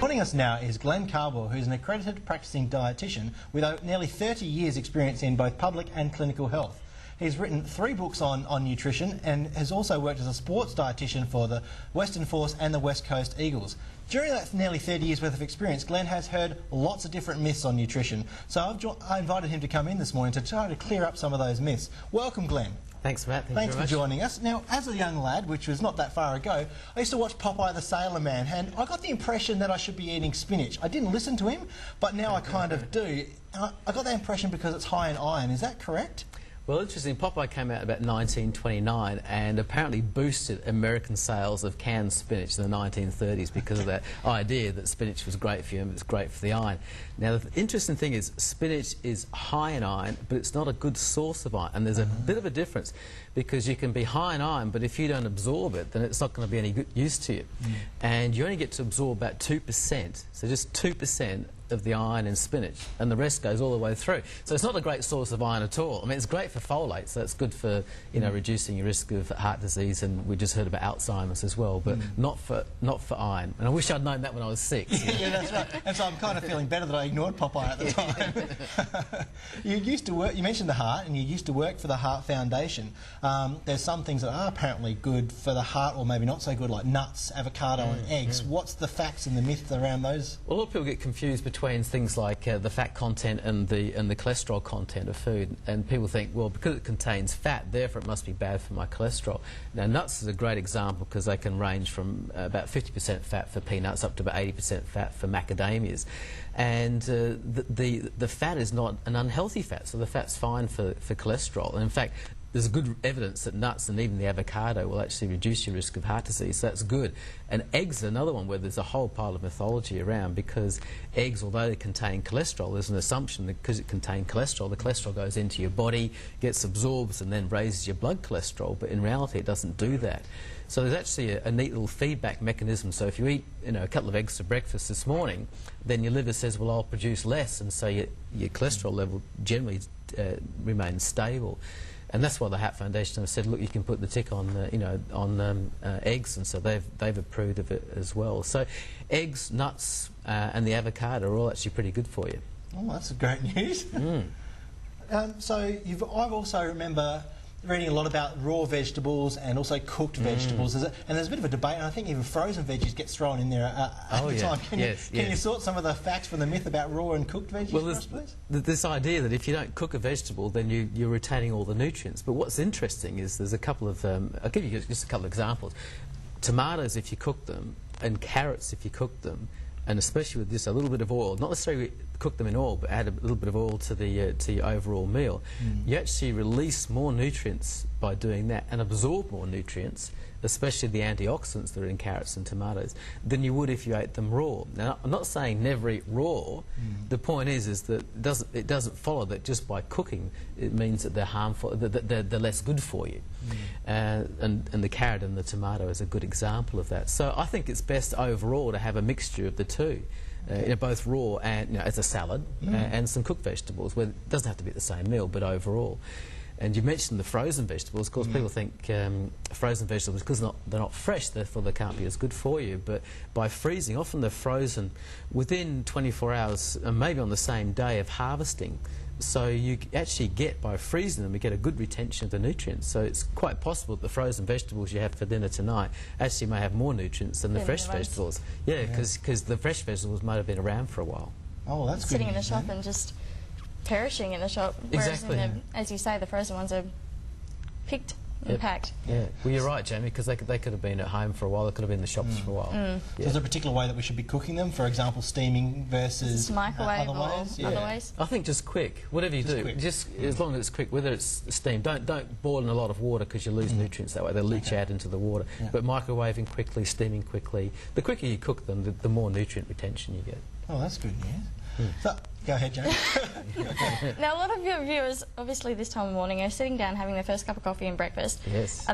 Joining us now is Glenn Cardwell, who's an accredited practicing dietitian with nearly 30 years' experience in both public and clinical health. He's written 3 books on nutrition and has also worked as a sports dietitian for the Western Force and the West Coast Eagles. During that nearly 30 years' worth of experience, Glenn has heard lots of different myths on nutrition. So I invited him to come in this morning to try to clear up some of those myths. Welcome, Glenn. Thanks, Matt. Thanks for joining us. Now, as a young lad, which was not that far ago, I used to watch Popeye the Sailor Man, and I got the impression that I should be eating spinach. I didn't listen to him, but now I kind of do. I got that impression because it's high in iron. Is that correct? Well, interesting. Popeye came out about 1929 and apparently boosted American sales of canned spinach in the 1930s because of that idea that spinach was great for you and it's great for the iron. Now, the interesting thing is spinach is high in iron, but it's not a good source of iron. And there's a bit of a difference because you can be high in iron, but if you don't absorb it, then it's not going to be any good use to you. And you only get to absorb about 2%, so just 2% of the iron in spinach, and the rest goes all the way through. So it's not a great source of iron at all. I mean, it's great for folate, so it's good for, you know, reducing your risk of heart disease, and we just heard about Alzheimer's as well, but not for iron. And I wish I'd known that when I was 6. Yeah, that's right. And so I'm kind of feeling better that I ignored Popeye at the time. You used to work, you mentioned the heart, and you used to work for the Heart Foundation. There's some things that are apparently good for the heart, or maybe not so good, like nuts, avocado and eggs. What's the facts and the myths around those? Well, a lot of people get confused between things like the fat content and the cholesterol content of food, and people think, well, because it contains fat, therefore it must be bad for my cholesterol. Now, nuts is a great example because they can range from about 50% fat for peanuts up to about 80% fat for macadamias, and the fat is not an unhealthy fat, so the fat's fine for cholesterol. And in fact, there's good evidence that nuts and even the avocado will actually reduce your risk of heart disease, so that's good. And eggs are another one where there's a whole pile of mythology around, because eggs, although they contain cholesterol, there's an assumption that because it contains cholesterol, the cholesterol goes into your body, gets absorbed and then raises your blood cholesterol, but in reality it doesn't do that. So there's actually a neat little feedback mechanism. So if you eat, you know, a couple of eggs for breakfast this morning, then your liver says, well, I'll produce less, and so your cholesterol level generally remains stable. And that's why the Heart Foundation have said, look, you can put the tick on, you know, on eggs, and so they've approved of it as well. So eggs, nuts, and the avocado are all actually pretty good for you. Oh, that's great news. So I've also remember reading a lot about raw vegetables and also cooked vegetables. And there's a bit of a debate, and I think even frozen veggies gets thrown in there at the time. Can you sort some of the facts from the myth about raw and cooked veggies for us, please? This idea that if you don't cook a vegetable, then you're retaining all the nutrients. But what's interesting is there's a couple of, I'll give you just a couple of examples. Tomatoes, if you cook them, and carrots, if you cook them, and especially with just a little bit of oil, not necessarily cook them in oil, but add a little bit of oil to your overall meal, you actually release more nutrients by doing that and absorb more nutrients, especially the antioxidants that are in carrots and tomatoes, than you would if you ate them raw. Now, I'm not saying never eat raw. The point is that it doesn't follow that just by cooking it means that they're harmful, that they're less good for you. And the carrot and the tomato is a good example of that. So I think it's best overall to have a mixture of the two. You know, both raw and, you know, as a salad, and some cooked vegetables. Where it doesn't have to be the same meal, but overall. And you mentioned the frozen vegetables. Of course, people think frozen vegetables, because they're not fresh, therefore they can't be as good for you. But by freezing, often they're frozen within 24 hours, and maybe on the same day of harvesting. So you actually get, by freezing them, you get a good retention of the nutrients. So it's quite possible that the frozen vegetables you have for dinner tonight actually may have more nutrients than the fresh vegetables. Yeah, because the fresh vegetables might have been around for a while. Oh, that's good. Sitting in the shop and just perishing in the shop. Whereas Exactly. as you say, the frozen ones are picked and packed. Yeah, well, you're right, Jamie, because they could have been at home for a while, they could have been in the shops for a while. So is there a particular way that we should be cooking them? For example, steaming versus microwave other ways? or other ways? I think just quick, whatever you do, just as long as it's quick, whether it's steamed. Don't boil in a lot of water because you lose nutrients that way, they'll leach out into the water. But microwaving quickly, steaming quickly, the quicker you cook them, the more nutrient retention you get. Oh, that's good news. So, go ahead, Jane. Now, a lot of your viewers, obviously this time of morning, are sitting down having their first cup of coffee and breakfast. Yes.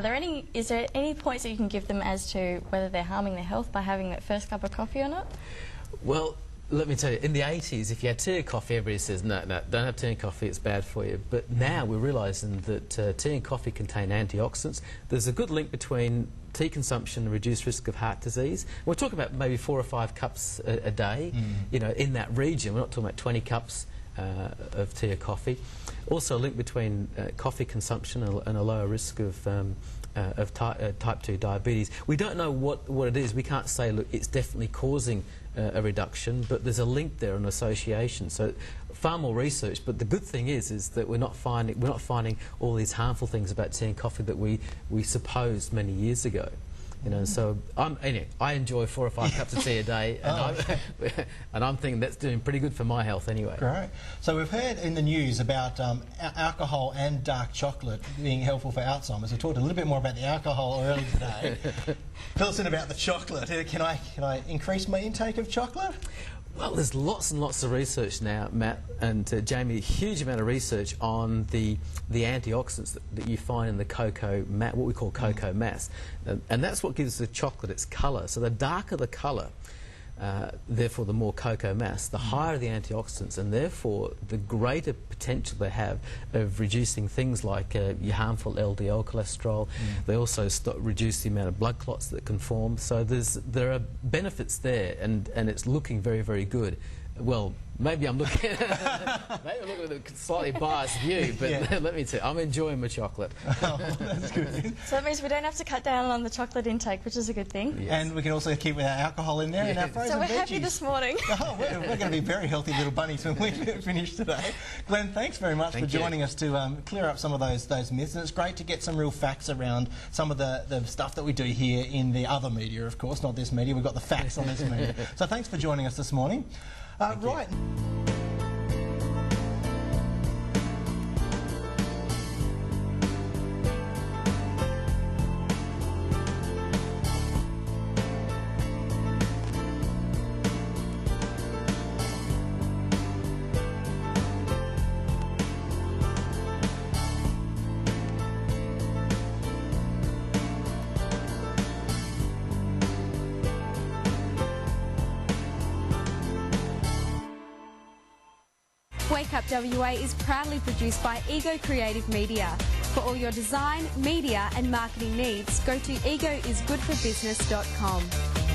Is there any points that you can give them as to whether they're harming their health by having that first cup of coffee or not? Well, let me tell you, in the 80s, if you had tea and coffee, everybody says, no, don't have tea and coffee, it's bad for you. But now we're realising that tea and coffee contain antioxidants. There's a good link between tea consumption and reduced risk of heart disease. We're talking about maybe 4 or 5 cups a day, you know, in that region. We're not talking about 20 cups of tea or coffee. Also a link between coffee consumption and a lower risk of type 2 diabetes. We don't know what it is. We can't say, look, it's definitely causing a reduction, but there's a link there, an association. So far more research, but the good thing is that we're not finding all these harmful things about tea and coffee that we supposed many years ago. You know, so anyway, I enjoy 4 or 5 cups of tea a day, and, and I'm thinking that's doing pretty good for my health anyway. Great. So we've heard in the news about alcohol and dark chocolate being helpful for Alzheimer's. We talked a little bit more about the alcohol earlier today. Fill us in about the chocolate. Can I increase my intake of chocolate? Well, there's lots and lots of research now, Matt and Jamie, a huge amount of research on the antioxidants that you find in the cocoa mass, what we call cocoa mass. And that's what gives the chocolate its colour. So the darker the colour, therefore the more cocoa mass, the higher the antioxidants, and therefore the greater potential they have of reducing things like your harmful LDL cholesterol. They also reduce the amount of blood clots that can form. So there are benefits there, and it's looking very, very good. Well, maybe I'm looking with a slightly biased view, but let me tell you, I'm enjoying my chocolate. Oh, that's good. So that means we don't have to cut down on the chocolate intake, which is a good thing. Yes. And we can also keep our alcohol in there and our frozen veggies. So we're happy this morning. Oh, we're going to be very healthy little bunnies when we finish today. Glenn, thanks very much for joining us to clear up some of those myths. And it's great to get some real facts around some of the stuff that we do here in the other media, of course, not this media. We've got the facts on this media. So thanks for joining us this morning. Right. Wake Up WA is proudly produced by Ego Creative Media. For all your design, media and marketing needs, go to egoisgoodforbusiness.com.